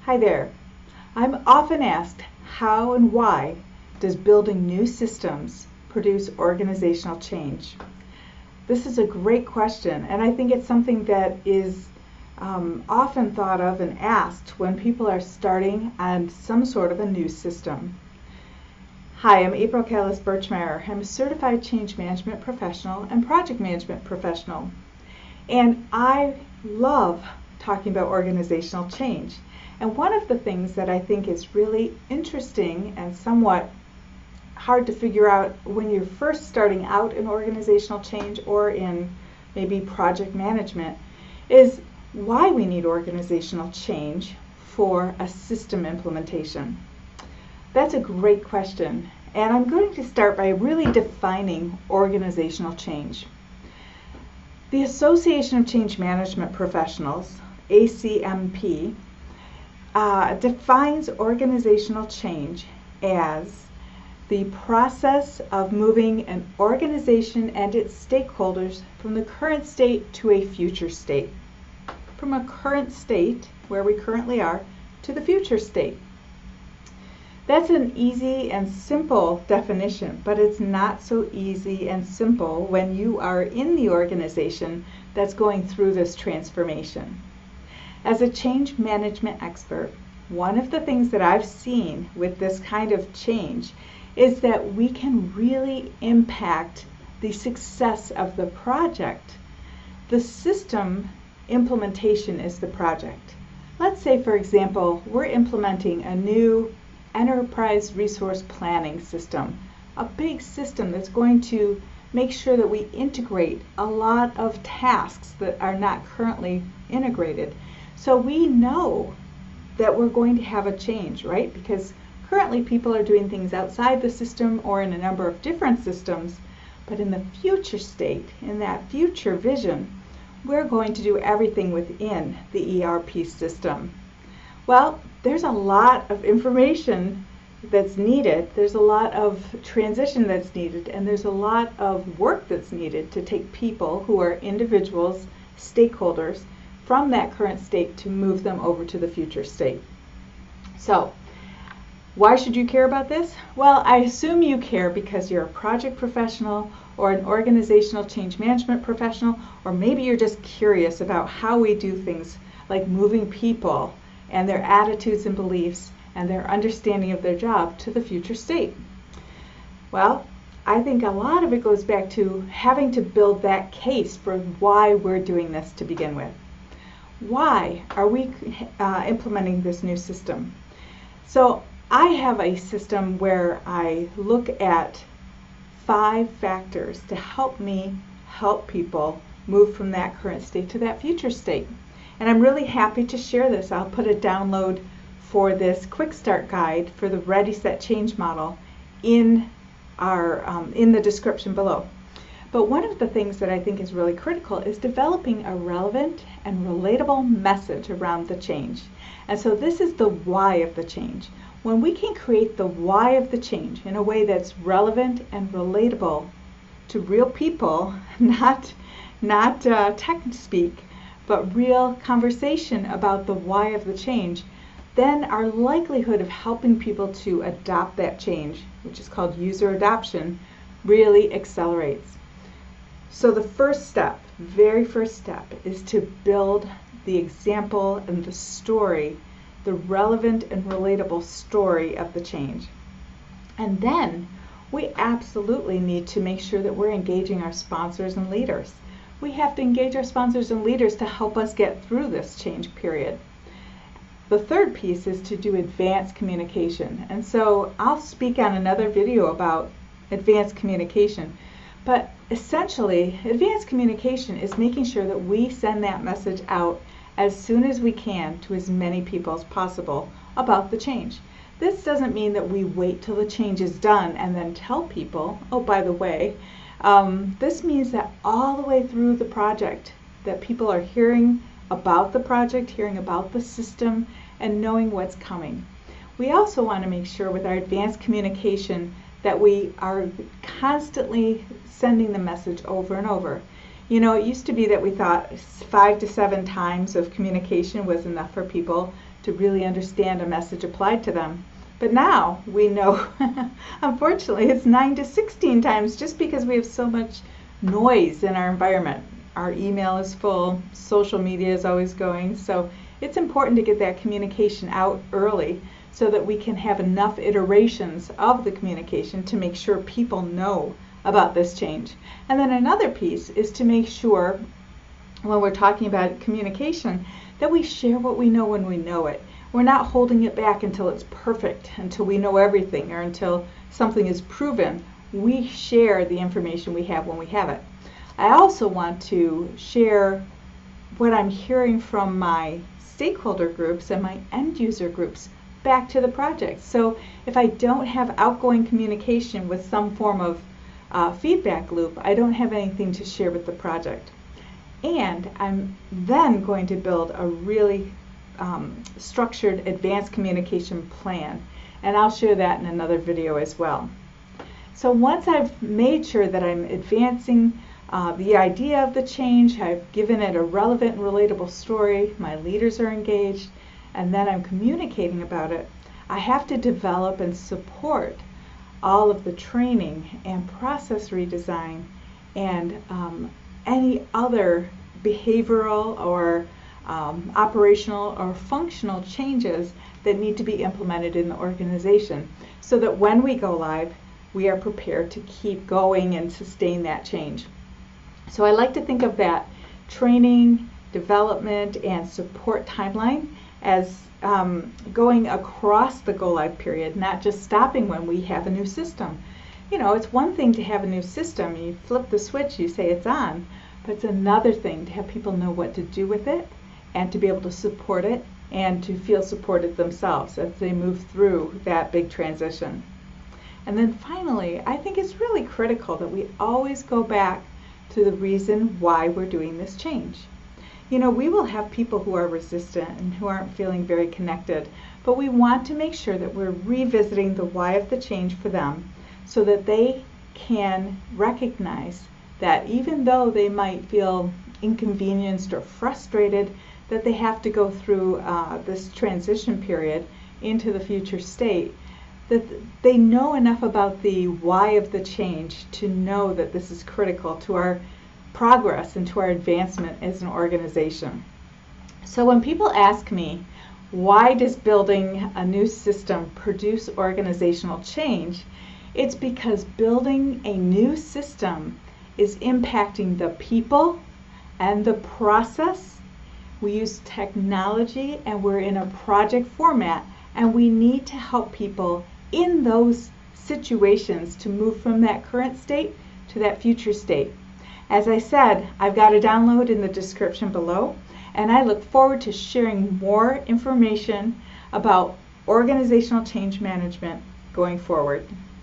Hi there. I'm often asked how and why does building new systems produce organizational change? This is a great question, and I think it's something that is often thought of and asked when people are starting on some sort of a new system. Hi, I'm April Callis-Birchmeier. I'm a certified change management professional and project management professional, and I love talking about organizational change. And one of the things that I think is really interesting and somewhat hard to figure out when you're first starting out in organizational change or in maybe project management is why we need organizational change for a system implementation. That's a great question, and I'm going to start by really defining organizational change. The Association of Change Management Professionals, ACMP, defines organizational change as the process of moving an organization and its stakeholders from the current state to a future state. From a current state, where we currently are, to the future state. That's an easy and simple definition, but it's not so easy and simple when you are in the organization that's going through this transformation. As a change management expert, one of the things that I've seen with this kind of change is that we can really impact the success of the project. The system implementation is the project. Let's say, for example, we're implementing a new enterprise resource planning system, a big system that's going to make sure that we integrate a lot of tasks that are not currently integrated. So we know that we're going to have a change, right? Because currently people are doing things outside the system or in a number of different systems, but in the future state, in that future vision, we're going to do everything within the ERP system. Well, there's a lot of information that's needed, there's a lot of transition that's needed, and there's a lot of work that's needed to take people who are individuals, stakeholders, from that current state to move them over to the future state. So, why should you care about this? Well, I assume you care because you're a project professional or an organizational change management professional, or maybe you're just curious about how we do things like moving people and their attitudes and beliefs and their understanding of their job to the future state. Well, I think a lot of it goes back to having to build that case for why we're doing this to begin with. Why are we implementing this new system? So I have a system where I look at 5 factors to help me help people move from that current state to that future state. And I'm really happy to share this. I'll put a download for this quick start guide for the Ready, Set, Change model in the description below. But one of the things that I think is really critical is developing a relevant and relatable message around the change. And so this is the why of the change. When we can create the why of the change in a way that's relevant and relatable to real people, not tech speak, but real conversation about the why of the change, then our likelihood of helping people to adopt that change, which is called user adoption, really accelerates. So the first step, very first step, is to build the example and the story, the relevant and relatable story of the change. And then we absolutely need to make sure that we're engaging our sponsors and leaders. We have to engage our sponsors and leaders to help us get through this change period. The third piece is to do advanced communication. And so I'll speak on another video about advanced communication. But essentially, advanced communication is making sure that we send that message out as soon as we can to as many people as possible about the change. This doesn't mean that we wait till the change is done and then tell people, oh, by the way, this means that all the way through the project that people are hearing about the project, hearing about the system, and knowing what's coming. We also want to make sure with our advanced communication that we are constantly sending the message over and over. You know, it used to be that we thought 5 to 7 times of communication was enough for people to really understand a message applied to them. But now we know, unfortunately, it's 9 to 16 times just because we have so much noise in our environment. Our email is full, social media is always going, so it's important to get that communication out early so that we can have enough iterations of the communication to make sure people know about this change. And then another piece is to make sure, when we're talking about communication, that we share what we know when we know it. We're not holding it back until it's perfect, until we know everything, or until something is proven. We share the information we have when we have it. I also want to share what I'm hearing from my stakeholder groups and my end user groups back to the project. So if I don't have outgoing communication with some form of feedback loop, I don't have anything to share with the project. And I'm then going to build a really structured advanced communication plan, and I'll share that in another video as well. So once I've made sure that I'm advancing the idea of the change, I've given it a relevant and relatable story, my leaders are engaged, and then I'm communicating about it, I have to develop and support all of the training and process redesign and any other behavioral or operational or functional changes that need to be implemented in the organization, so that when we go live, we are prepared to keep going and sustain that change. So I like to think of that training, development, and support timeline as going across the go live period, not just stopping when we have a new system. You know, it's one thing to have a new system, you flip the switch, you say it's on, but it's another thing to have people know what to do with it and to be able to support it and to feel supported themselves as they move through that big transition. And then finally, I think it's really critical that we always go back to the reason why we're doing this change. You know, we will have people who are resistant and who aren't feeling very connected, but we want to make sure that we're revisiting the why of the change for them so that they can recognize that even though they might feel inconvenienced or frustrated that they have to go through this transition period into the future state, that they know enough about the why of the change to know that this is critical to our progress and to our advancement as an organization. So when people ask me, why does building a new system produce organizational change? It's because building a new system is impacting the people and the process. We use technology and we're in a project format, and we need to help people in those situations to move from that current state to that future state. As I said, I've got a download in the description below, and I look forward to sharing more information about organizational change management going forward.